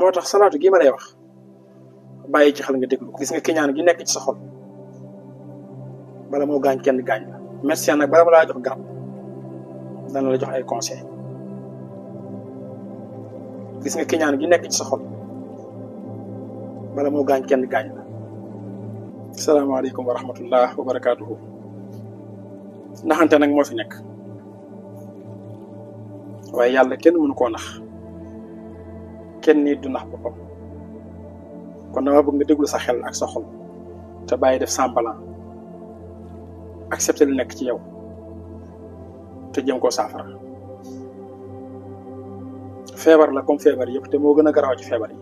moo tax salaatu gi ma lay wax bàyyi ci xel nga déglu ko. gis nga kiñaan gi nekk ci sa xol bala moo gaañ kenn gaañ la. médecin nag bala ma laa jox garab dana la jox ay conseil. gis nga kiñaan gi nekk ci sa xol bala moo gaañ kenn gaañ la. salaamaaleykum wa rahmatullah wa barakaatuhu. naxante nag moo fi nekk waaye yàlla kenn mënu koo nax, kenn nit du nax boppam. kon dama bëgg nga déglu sa xel ak sa xol te bàyyi def semblant, accepter lu nekk ci yow te jëm koo saafara. feebar la comme feebar yëpp te moo gën a garaaw ci feebar yi.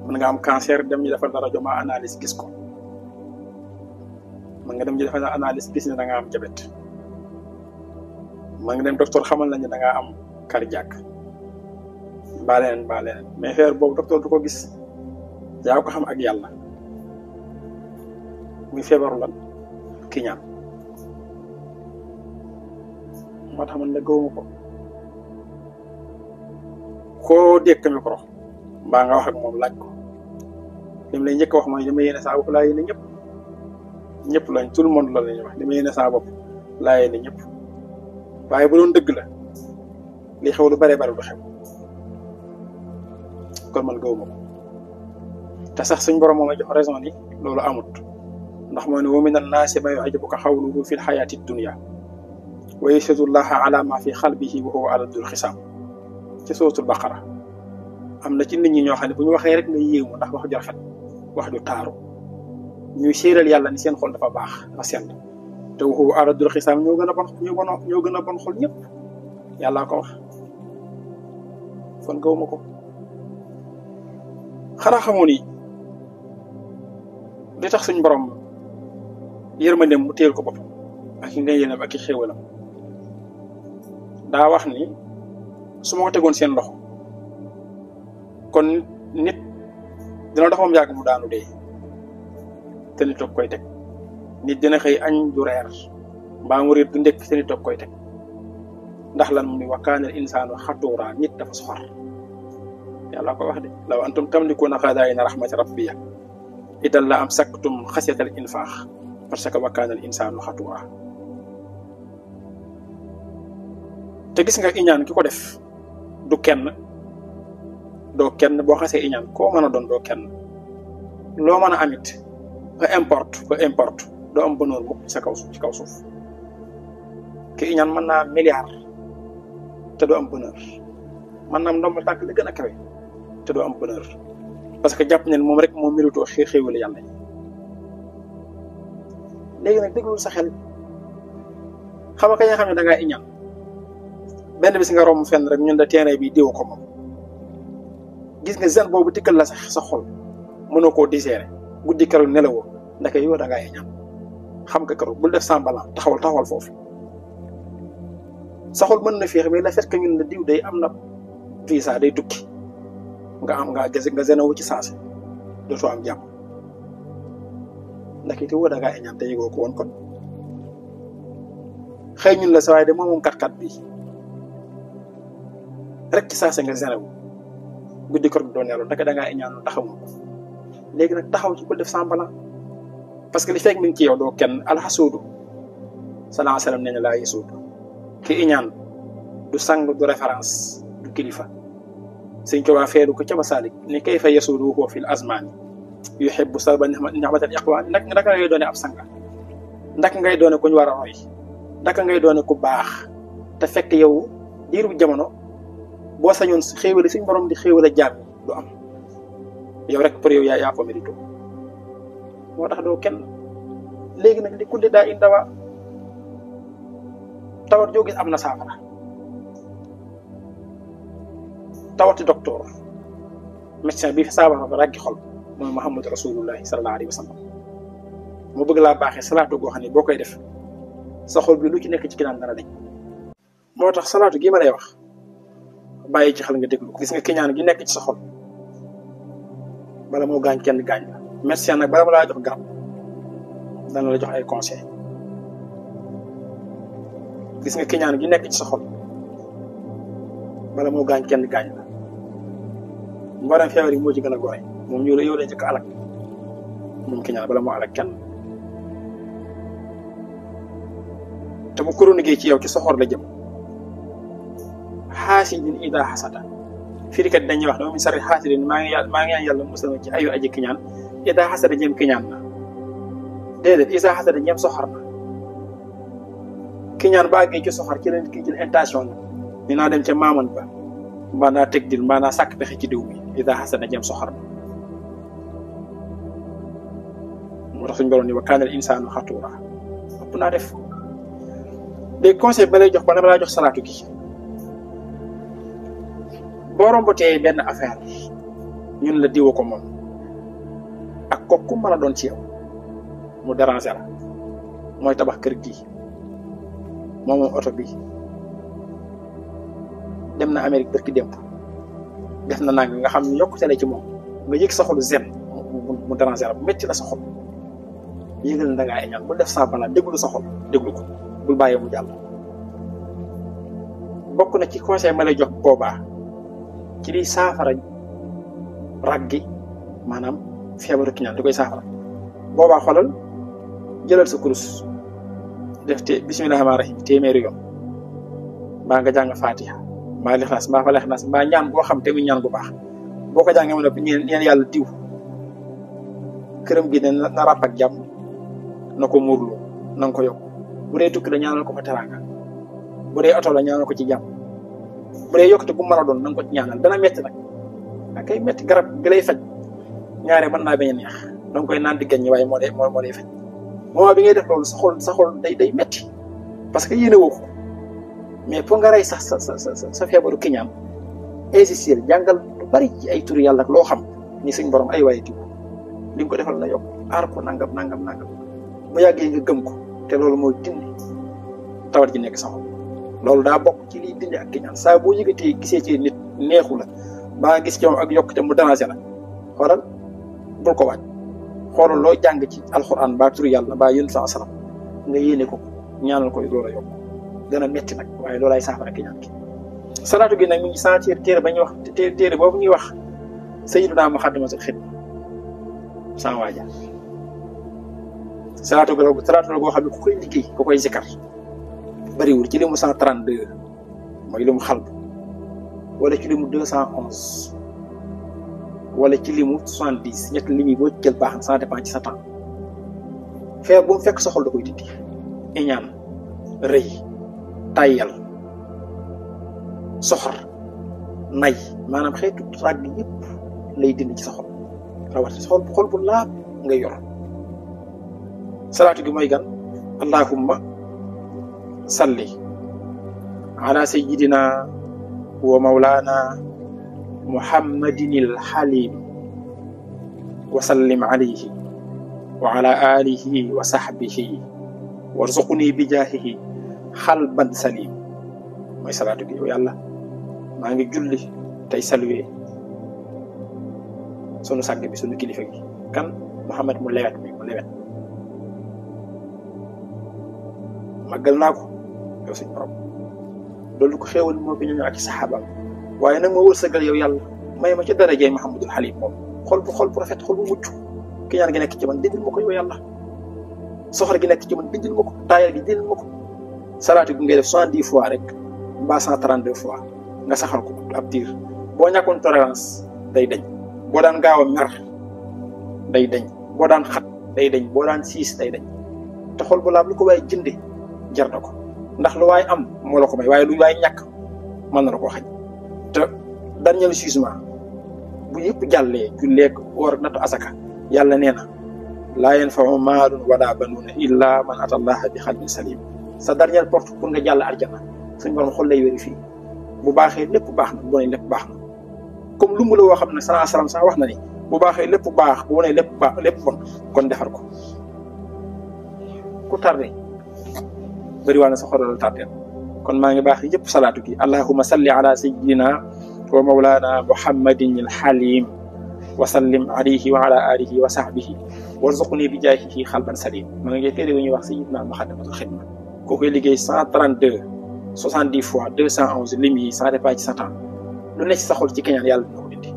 mën nga am cancer dem ñu defal la rajo ma analyse gis ko. mën nga dem ñu defal la analyse gis ne da nga am diabète. mën nga dem docteur xamal nañu da ngaa am cardiaque. mbaa leneen mais feebar boobu docteur du ko gis. yaa ko xam ak yàlla. muy feebaru lan kiñaan. moo tax man la gëwuma ko. koo dékk micro mbaa nga wax ak moom laaj ko li mu lay njëkk wax mooy li ma yéene saa bopp laa yéene ñëpp. ñëpp lañ tout le monde la lañuy wax li ma yéene saa bopp laa yéene ñëpp. waaye bu doon dëgg la li xew lu bare bare du xew. kon man gëwuma ko. te sax suñ borom moo ma jox raison ni loolu amut. ndax moo ne wa mina naasi man yu'jibuka qawluhu fil hayaati dunya wa yashhadu llaha ala ma fi qalbihi wa huwa aladul xisaab ci suratul baqara. am na ci nit ñi ñoo xam ne bu ñu waxee rek nga yéemu ndax wax ju rafet, wax ju taaru. ñuy séeral yàlla ni seen xol dafa baax, dafa sell. te wa huwa aladul xisaab ñoo gën a bon xol ñëpp. yàllaa ko wax. kon gawuma ko. xanaa xamoo ni li tax suñ borom yërmandeem mu téel ko boppam ak i ngëneelam ak i xéewalam daa wax ni su ma ko tegoon seen loxo kon nit dina dox moom yàgg mu daanu dee te nit toog koy teg. nit dina xëy añ du reer mbaa mu réer du ndekk te nit toog koy teg. ndax lan mu ni wa kaana al insaanu xatuura, nit dafa soxor. yàlla ko wax de law antum tamlikuuna xazaa'ina rahmati rabbiya idan la amsaktum xasyatal infaax parce que wa kaana al insaanu xatuura. te gis nga iñaan ki ko def du kenn, doo kenn. boo xasee iñaan koo mën a doon doo kenn. loo mën a amit peu importe doo am bonheur mukk ci kaw suuf. ki iñaan mën naa milliard te doo am bonheur. mën naa am ndombal tànk li gën a kawe te doo am bonheur parce que jàpp ne moom rek moo méritoo xéewale yàlla yi. léegi nag déglul sa xel. xam nga kañ nga xam ne da ngaa iñaan benn bis nga romb fenn rek ñun da terrain bi diw ko moom. gis nga zen boobu dikkal la sax sa xol mënoo koo digérer. guddi keroog nelawoo ndaka yow da ngaa iñaan. xam nga keroog bul def semblant taxawal foofu. sa xol mën na féex mais la fait que ñun la diw day am na visa day tukki nga zenewu ci saasi dootoo am jàmm. ndax it woo da ngaa iñaan te yëgoo ko woon kon. xëy ñun la sa waaye de moom kat bi rek ci saasi nga zenewu guddi keroog doo nelaw ndaka da ngaa iñaan taxawu ko. léegi nag taxaw ci bul def semblant parce que li fekk mi ngi ci yow doo kenn. alxasuudu salaa salaam nee na laa yasuudu. ki iñaan du sang du référence du kilifa. Sëñ Tuubaa feeru ko ca Masaalik ni kayfa yasuudu huwa fil azmaani yuhibbu salba ni'matal iqwaani. ndaka ngay doone ab sanga, ndaka ngay doone ku ñu war a roy, ndaka ngay doone ku baax te fekk yow diiru jamono boo sañoon xéewale suñ borom di xéewale jaam du am. yow rek pour yow yaa ko mérito. moo tax doo kenn. léegi nag li kulli daa in dawa. tawat joo gis am na saafara. tawati docteur médecin bi fi saafara ba ràggi xol mooy Muhammadu Rasulullahi sallallahu alayhi wa sallam. mu bëgg laa baaxee salaatu goo xam ne boo koy def sa xol bi lu ci nekk ci kinaan dana dañ. moo tax salaatu gi ma lay wax bàyyi ci xel nga déglu ko. gis nga kiñaan gi nekk ci sa xol bala moo gaañ kenn gaañ la. médecin nag bala ma laa jox garab dana la jox ay conseil. gis nga kiñaan gi nekk ci sa xol bala moo gaañ kenn gaañ la. mboolem feebar yi moo ci gën a gore moom ñu la yow la njëkk alak moom kiñaan bala moo alak kenn te bu chronique ci yow ci soxor la jëm xaasidin ida xasada firikat dañuy wax dama min sarri xaasidin maa ngi ñaan yàlla musal ma ci ayu aji kiñaan ida xasada jëm kiñaan na déedéet isa xasada jëm soxor na kiñaan ba àggee ci soxor ci leen kii jël intention la ni naa dem ca maaman ba mbaa naa teg dil mbaa naa sàkk pexe ci diw bi ida xasada jëm soxor na moo tax suñu borom ni wa kaana al insaanu xatuura ëpp naa def léegi conseil ba lay jox ba dama laa jox salaatu gi boo rombatee benn affaire ñun la diwa ko moom ak kooku mën a doon ci yow mu déranger la mooy tabax kër gi moom oto bi dem na Amérique barki démb def na nang nga xam ne yokkute la ci moom nga yëg sa xolu zen mu déranger la bu métti la sa xol yëgal na da ngaa ñaan bul def saa balaa déglu sa xol déglu ko bul bàyyi mu jàll bokk na ci conseil ma lay jox boobaa ci liy saafara raggi maanaam feebaru kiñaan di koy saafara boobaa xolal jëlal sa kurus def te bismillahi rahmaani rahim téeméeri yoon mbaa nga jàng fatiha mbaa lixlaas mbaa falexlaas mbaa ñaan boo xam te muy ñaan bu baax boo ko jàngee ma noppi ñeen yàlla diw këram gi ne na ràpp ak jàmm na ko muurloo na nga ko yokk bu dee tukki la ñaanal ko fa teraanga bu dee oto la ñaanal ko ci jàmm bu dee yokkute bu mën a doon na nga ko ci ñaanal dana metti nag ak ay metti garab gi lay faj ñaare mën naa bañ a neex da nga koy naan di gaññi waaye moo day faj moment bi ngay def loolu sa xol day metti parce que yéene woo ko mais pour nga rey sax sa feebaru kiñaan insister jàngal lu bari ci ay turu yàlla ak loo xam ni suñ borom ay waaye diw li nga ko defal na yokk aar ko nangam bu yàggee nga gëm ko te loolu mooy dindi tawat ji nekk sa xol loolu daa bokk ci liy dindi ak kiñaan saa boo yëgatee gisee ci nit neexu la baa gis ci moom ak yokkute mu déranger la xoolal bul ko waaj xoolal loo jàng ci alxuraan baa turu yàlla baa yéen sa salam nga yéene ko ñaanal koy loola yokk gën a metti nag waaye loolaay saafara kiñaan ki salaatu gi nag mi ngi sentir téere ba ñuy wax téere boobu ñuy wax sayyiduna Muxaddamatul Xidma sans waaja salaatu la goo xam ne ku koy liggéey ku koy zikar bariwul ci limu 132 mooy limu xalb wala ci limu 211 wala ci limu 70 ñett lim yi boo jël baax na ça dépend ci sa temps feer bu mu fekk sa xol da koy dindi iñaan rëy tayyal soxor nay maanaam xeetu ràgg yëpp lay dindi ci sa xol rawati sa xol bu laab nga yor salaatu gi mooy gan allahumma salli ala sayyidina wa mawlana muhammadinil halim wa sallim alayhi wa ala alihi wa sahbihi warzuqni bi jaahihi xalban salim mooy salaatu gi yow yàlla maa ngi julli tey saluer sunu sàgg bi sunu kilifa gi kan Muhammad mu lewet mi mu lewet màggal naa ko yow suñu borom loolu ko xéewal moo bi ñu ak ci saxaabaam waaye nag moo wërsëgal yow yàlla may ma ci darajey Muhammadul Halim moom xol bu rafet xol bu mucc ki ñaan gi nekk ci man dindil ma ko yow yàlla soxor gi nekk ci man dindil ma ko taayal gi dindil ma ko salaatu gi ngay def 70 fois rek mbaa 132 fois nga saxal ko ab diir boo ñàkkoon tolérance day dañ boo daan gaaw a mer day dañ boo daan xat day dañ boo daan siis day dañ te xol bu laab lu ko waaye jënde jar na ko ndax lu waay am moo la ko may waaye lu waay ñàkk mën na la koo xañ te dernier jugement bu yëpp jàllee julleeg woor nattu asaka yàlla nee na laa yanfa'u maalun wala banuuna illa man ata allaha bi qalbin salim sa dernière porte pour nga jàll arjana suñ borom xol lay vérifier bu baaxee lépp baax na bu bonee lépp baax na comme lu mu la woo xam ne salaa salaam sax wax na ni bu baaxee lépp baax bu bonee lépp baax lépp bon kon defar ko ku tardé bëri waa na sa xolal tardé kon maa ngi baax yëpp salaatu gi allahumma salli ala sayyidina wa mawlana muhammadin al halim wa sallim alayhi wa ala alihi wa sahbihi warzuqni bi jaahihi xalban salim maa ngi téere wu ñuy wax sayyidina Muxaddamatul Xidma koo koy liggéey 132 70 fois 211 lim yi ça dépend ci sa temps lu nekk ci sa xol ci keñaan yàlla dina ko dindi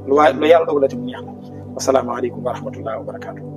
lu yàlla dogalati mu neex la wasalaamaaleykum wa rahmatullahi wa barakaatu.